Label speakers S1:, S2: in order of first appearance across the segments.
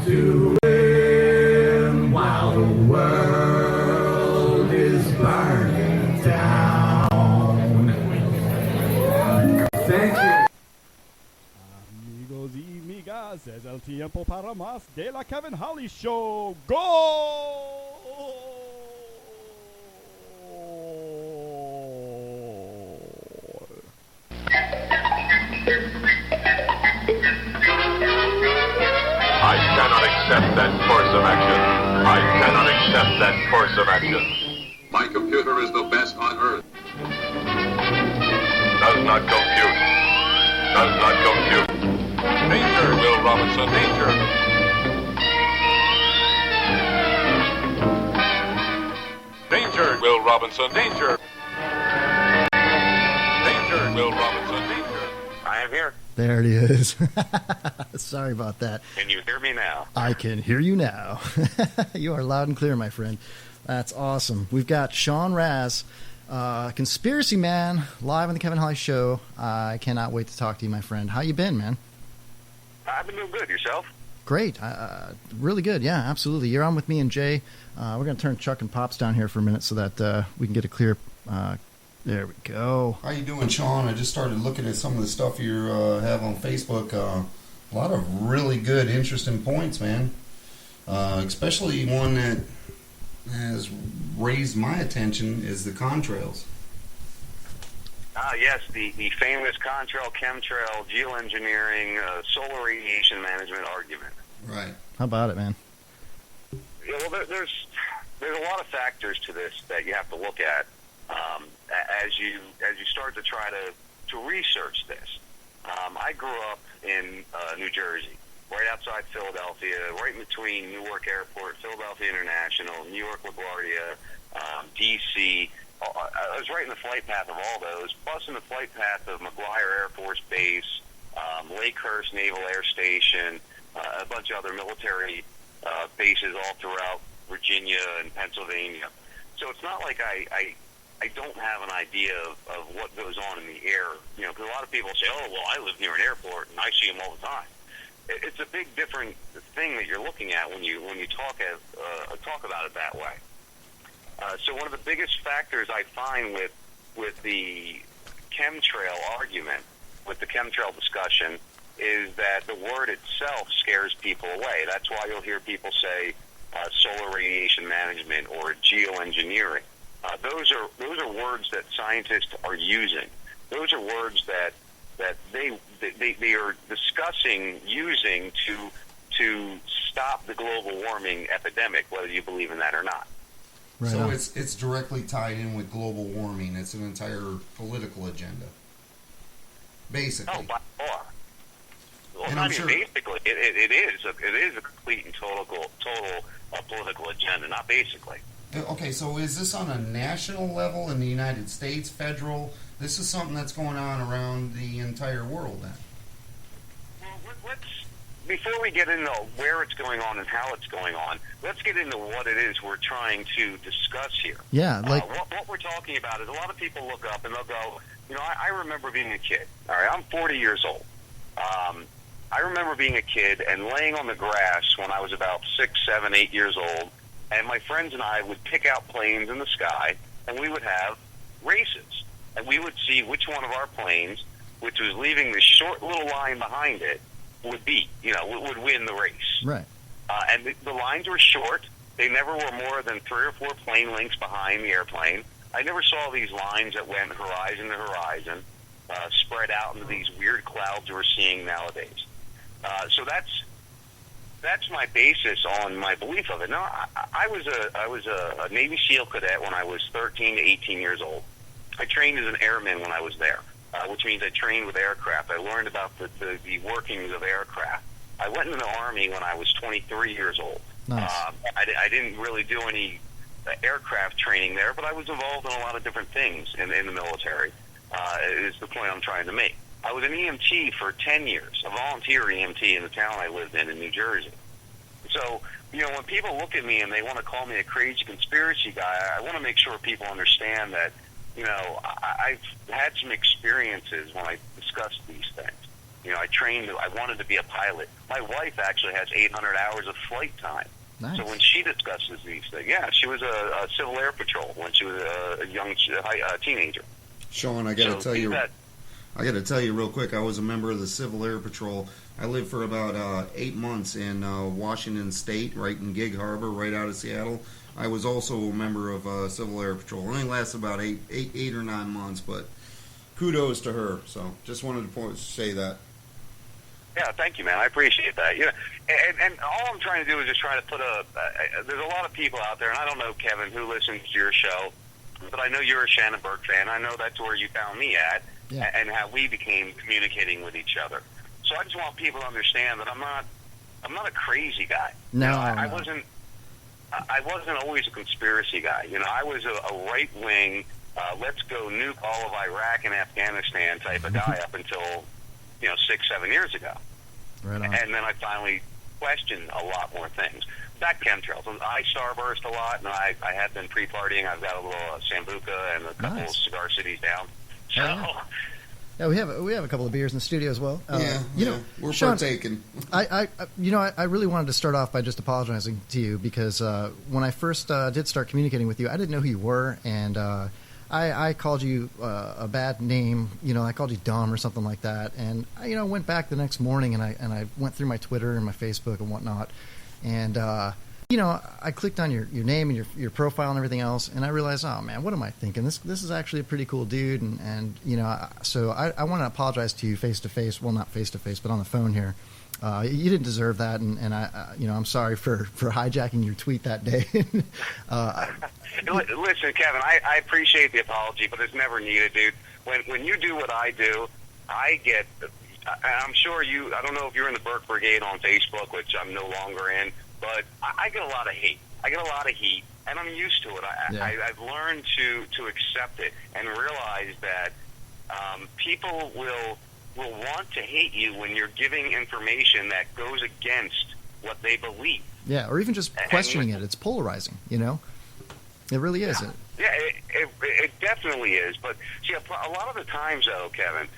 S1: to win while the world is burning down. Thank you.
S2: Amigos y amigas, es el tiempo para más de la Kevin Holly Show. ¡Gol!
S3: I cannot accept that course of action. I cannot accept that course of action.
S4: My computer is the best on earth.
S3: Does not compute. Does not compute. Danger, Will Robinson, danger. Danger, Will Robinson, danger. Danger, Will Robinson, danger.
S5: I am here.
S6: There it is. Sorry about that.
S5: Can you hear me now?
S6: I can hear you now. You are loud and clear, my friend. That's awesome. We've got Sean Raz, Conspiracy Man, live on the Kevin Holly Show. I cannot wait to talk to you, my friend. How you been, man?
S5: I've been doing good. Yourself?
S6: Great. Really good. Yeah, absolutely. You're on with me and Jay. We're going to turn Chuck and Pops down here for a minute so that we can get a clear... there we go.
S7: How you doing, Sean? I just started looking at some of the stuff you have on Facebook. A lot of really good, interesting points, man. Especially one that has raised my attention is the contrails.
S5: Yes, the famous contrail, chemtrail, geoengineering, solar radiation management argument.
S7: Right.
S6: How about it, man?
S5: Yeah, well, there's a lot of factors to this that you have to look at as you start to try to research this. I grew up in New Jersey, right outside Philadelphia, right in between Newark Airport, Philadelphia International, New York LaGuardia, D.C. I was right in the flight path of all those, plus in the flight path of McGuire Air Force Base, Lakehurst Naval Air Station, a bunch of other military bases all throughout Virginia and Pennsylvania. So it's not like I don't have an idea of what goes on in the air. You know, because a lot of people say, oh, well, I live near an airport and I see them all the time. It's a big different thing that you're looking at when you talk about it that way. So one of the biggest factors I find with the chemtrail argument, with the chemtrail discussion, is that the word itself scares people away. That's why you'll hear people say solar radiation management or geoengineering. Those are words that scientists are using. Those are words that they are discussing using to stop the global warming epidemic, whether you believe in that or not.
S7: Right so on. It's directly tied in with global warming. It's an entire political agenda, basically.
S5: Oh, by far. Well,
S7: and
S5: I
S7: I'm
S5: mean,
S7: sure.
S5: basically, it is a complete and total political agenda, not basically.
S7: Okay, so is this on a national level in the United States, federal? This is something that's going on around the entire world, then?
S5: Well, before we get into where it's going on and how it's going on, let's get into what it is we're trying to discuss here.
S6: Yeah, like...
S5: What we're talking about is a lot of people look up and they'll go, you know, I remember being a kid. All right, I'm 40 years old. I remember being a kid and laying on the grass when I was about 6, 7, 8 years old, and my friends and I would pick out planes in the sky, and we would have races. And we would see which one of our planes, which was leaving the short little line behind it, would beat, would win the race.
S6: Right.
S5: And the lines were short. They never were more than 3 or 4 plane lengths behind the airplane. I never saw these lines that went horizon to horizon, spread out into these weird clouds we're seeing nowadays. So that's my basis on my belief of it. Now, I was a Navy SEAL cadet when I was 13 to 18 years old. I trained as an airman when I was there, which means I trained with aircraft. I learned about the workings of aircraft. I went into the Army when I was 23 years old.
S6: Nice.
S5: I didn't really do any aircraft training there, but I was involved in a lot of different things in the military, is the point I'm trying to make. I was an EMT for 10 years, a volunteer EMT in the town I lived in New Jersey. So, when people look at me and they want to call me a crazy conspiracy guy, I want to make sure people understand that, I've had some experiences when I discuss these things. I trained. I wanted to be a pilot. My wife actually has 800 hours of flight time.
S6: Nice.
S5: So when she discusses these things, yeah, she was a Civil Air Patrol when she was a young teenager.
S7: Sean, I got to
S5: So
S7: tell
S5: keep
S7: you.
S5: that-
S7: I got to tell you real quick. I was a member of the Civil Air Patrol. I lived for about 8 months in Washington State, right in Gig Harbor, right out of Seattle. I was also a member of Civil Air Patrol. Only lasted about eight or 9 months, but kudos to her. So just wanted to say that.
S5: Yeah, thank you, man. I appreciate that. And all I'm trying to do is just try to put there's a lot of people out there, and I don't know, Kevin, who listens to your show, but I know you're a Shannon Burke fan. I know that's where you found me at,
S6: Yeah.
S5: and how we became communicating with each other. So I just want people to understand that I'm not a crazy guy.
S6: No,
S5: I
S6: no.
S5: wasn't always a conspiracy guy. I was a right wing, let's go nuke all of Iraq and Afghanistan type of guy up until 6-7 years ago.
S6: Right on.
S5: And then I finally questioned a lot more things. Back chemtrails. I starburst a lot, and I have been pre-partying. I've got a little Sambuca and a couple
S6: Nice.
S5: of cigar cities down. So,
S6: Oh, yeah, we have a couple of beers in the studio as well.
S7: We're
S6: Sean,
S7: partaking.
S6: I really wanted to start off by just apologizing to you because when I first did start communicating with you, I didn't know who you were, and I called you a bad name. I called you dumb or something like that. And I went back the next morning and I went through my Twitter and my Facebook and whatnot, and I clicked on your name and your profile and everything else, and I realized, oh man, what am I thinking? This is actually a pretty cool dude, and so I want to apologize to you face to face. Well, not face to face, but on the phone here. You didn't deserve that, and I'm sorry for hijacking your tweet that day.
S5: listen, Kevin, I appreciate the apology, but it's never needed, dude. When you do what I do, I get. I'm sure you. I don't know if you're in the Burke Brigade on Facebook, which I'm no longer in, but I get a lot of hate. I get a lot of heat, and I'm used to it. I've learned to accept it and realize that people will want to hate you when you're giving information that goes against what they believe.
S6: Yeah, or even just questioning it. It's polarizing, It really is.
S5: Yeah, it definitely is. But see, a lot of the times, though, Kevin,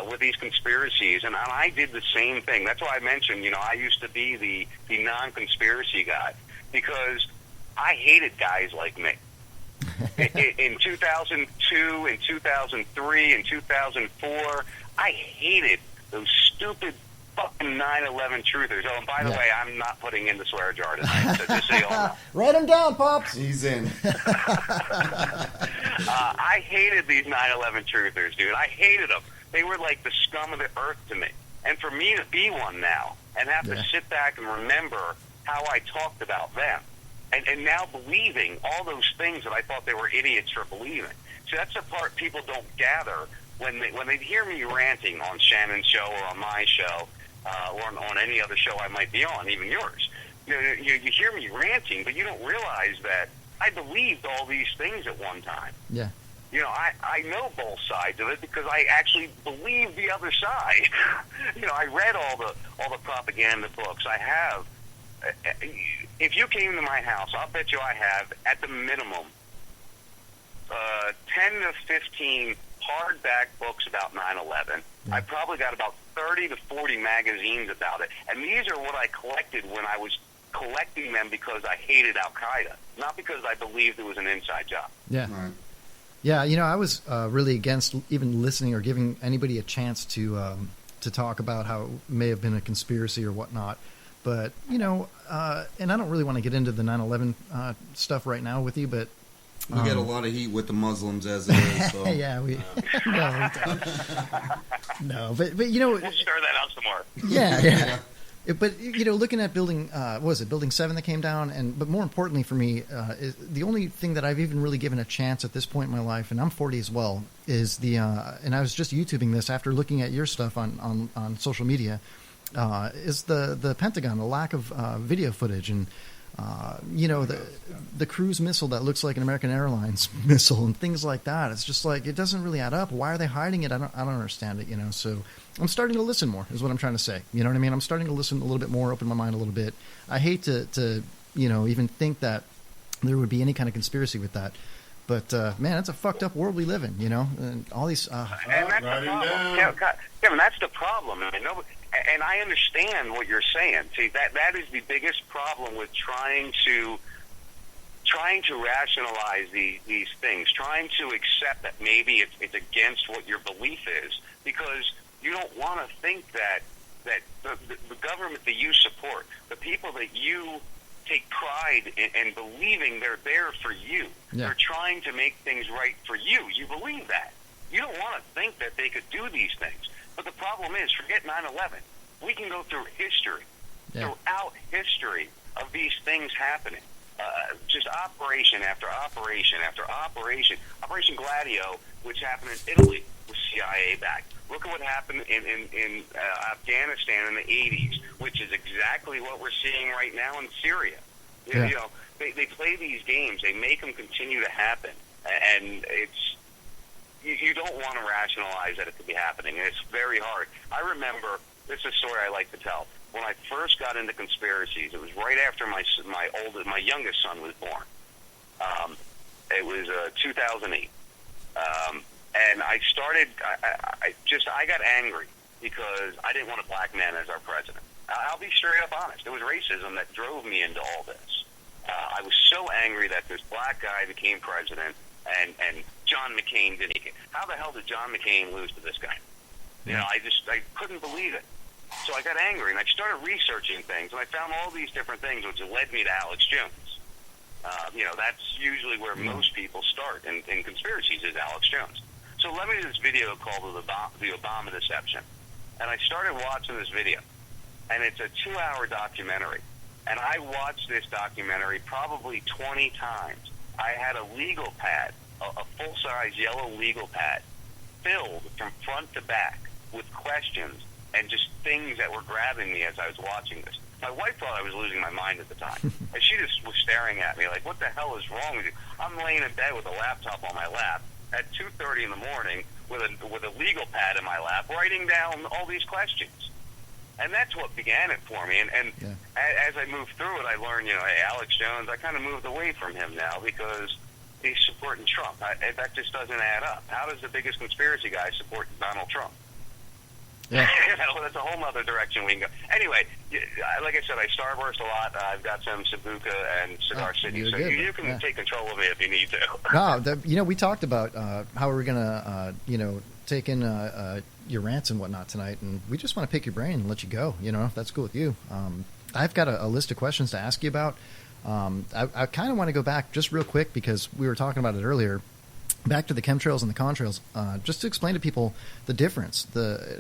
S5: with these conspiracies, and I did the same thing. That's why I mentioned, I used to be the non-conspiracy guy because I hated guys like me. In 2002, in 2003, in 2004, I hated those stupid fucking 9/11 truthers. Oh, and by the way, I'm not putting in the swear jar tonight, so just so you all know.
S6: Write them down, Pops.
S7: He's in.
S5: I hated these 9/11 truthers, dude. I hated them. They were like the scum of the earth to me. And for me to be one now and have to sit back and remember how I talked about them, and now believing all those things that I thought they were idiots for believing. So that's the part people don't gather when they hear me ranting on Shannon's show or on my show or on any other show I might be on, even yours. You hear me ranting, but you don't realize that I believed all these things at one time.
S6: Yeah.
S5: I know both sides of it because I actually believe the other side. I read all the propaganda books. I have. If you came to my house, I'll bet you I have, at the minimum, 10 to 15 hardback books about 9/11.
S6: Yeah.
S5: I probably got about 30 to 40 magazines about it. And these are what I collected when I was collecting them because I hated Al-Qaeda, not because I believed it was an inside job.
S6: Yeah.
S7: Right.
S6: Yeah, I was really against even listening or giving anybody a chance to talk about how it may have been a conspiracy or whatnot. But, and I don't really want to get into the 9/11 stuff right now with you, but...
S7: We get a lot of heat with the Muslims as it is. So.
S6: yeah, we no, no, but
S5: We'll stir that out some more.
S6: yeah. But looking at building, what was it, Building 7 that came down, but more importantly for me, is the only thing that I've even really given a chance at this point in my life, and I'm 40 as well, is and I was just YouTubing this after looking at your stuff on social media, is the Pentagon, the lack of video footage, and the cruise missile that looks like an American Airlines missile and things like that. It's just like, it doesn't really add up. Why are they hiding it? I don't understand it, so I'm starting to listen more is what I'm trying to say. You know what I mean? I'm starting to listen a little bit more, open my mind a little bit. I hate to even think that there would be any kind of conspiracy with that. But man, it's a fucked up world we live in, you know, and all these.
S5: And that's the problem, Kevin. That's the problem. I mean, and I understand what you're saying. See, that is the biggest problem with trying to rationalize these things, trying to accept that maybe it's against what your belief is, because you don't want to think that the government that you support, the people that you take pride in believing they're there for you. Yeah. They're trying to make things right for you. You believe that. You don't want to think that they could do these things. But the problem is, forget 9/11. We can go through history, throughout history of these things happening. Just operation after operation after operation. Operation Gladio, which happened in Italy, was CIA backed. Look at what happened in Afghanistan in the 80s, which is exactly what we're seeing right now in Syria. Yeah. You know, they play these games. They make them continue to happen. And it's you don't want to rationalize that it could be happening. And it's very hard. I remember, this is a story I like to tell. When I first got into conspiracies, it was right after my youngest son was born. It was 2008. And I started, I got angry because I didn't want a black man as our president. I'll be straight up honest. It was racism that drove me into all this. I was so angry that this black guy became president and John McCain didn't. How the hell did John McCain lose to this guy? You know, I couldn't believe it. So I got angry and I started researching things, and I found all these different things, which led me to Alex Jones. You know, that's usually where most people start in conspiracies, is Alex Jones. So let me do this video called The Obama Deception. And I started watching this video. And it's a 2-hour documentary. And I watched this documentary probably 20 times. I had a legal pad, a full-size yellow legal pad, filled from front to back with questions and just things that were grabbing me as I was watching this. My wife thought I was losing my mind at the time. And she just was staring at me like, what the hell is wrong with you? I'm laying in bed with a laptop on my lap at 2:30 in the morning with a legal pad in my lap, writing down all these questions. And that's what began it for me. And as I moved through it, I learned, you know, hey, Alex Jones, I kind of moved away from him now because he's supporting Trump. That just doesn't add up. How does the biggest conspiracy guy support Donald Trump? Yeah. You know, that's a whole other direction we can go. Anyway, like I said, I starburst a lot. I've got some Sabuca and Cigar City, so you can take control of me if you need to.
S6: No, you know, we talked about how we were going to, you know, take in your rants and whatnot tonight, and we just want to pick your brain and let you go, you know, if that's cool with you. I've got a list of questions to ask you about. I kind of want to go back just real quick because we were talking about it earlier. Back to the chemtrails and the contrails, just to explain to people the difference.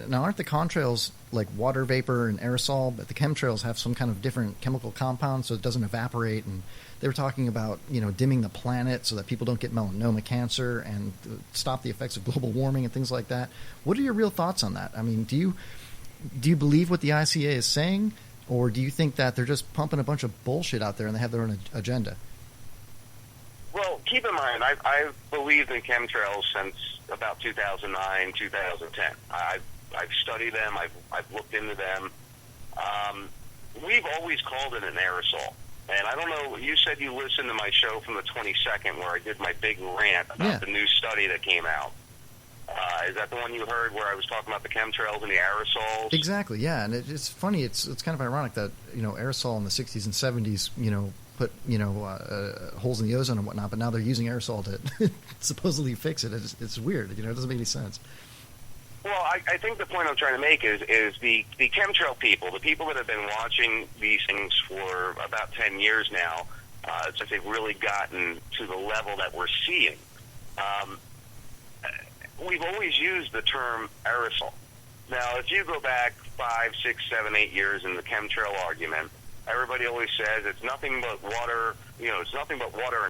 S6: Now, aren't the contrails like water vapor and aerosol, but the chemtrails have some kind of different chemical compound so it doesn't evaporate? And they were talking about, you know, dimming the planet so that people don't get melanoma cancer and stop the effects of global warming and things like that. What are your real thoughts on that? I mean, do you believe what the ICA is saying, or do you think that they're just pumping a bunch of bullshit out there and they have their own agenda?
S5: Well, keep in mind, I've believed in chemtrails since about 2009, 2010. I've studied them. I've looked into them. We've always called it an aerosol. And I don't know, you said you listened to my show from the 22nd where I did my big rant about the new study that came out. Is that the one you heard where I was talking about the chemtrails and the aerosols?
S6: Exactly, yeah. And it's funny, it's kind of ironic that, you know, aerosol in the 60s and 70s, you know, put, you know, holes in the ozone and whatnot, but now they're using aerosol to supposedly fix it. It's weird, you know, it doesn't make any sense.
S5: Well, I think the point I'm trying to make is the chemtrail people, the people that have been watching these things for about 10 years now, since they've really gotten to the level that we're seeing, we've always used the term aerosol. Now, if you go back 5, 6, 7, 8 years in the chemtrail argument, everybody always says it's nothing but water, you know, it's nothing but water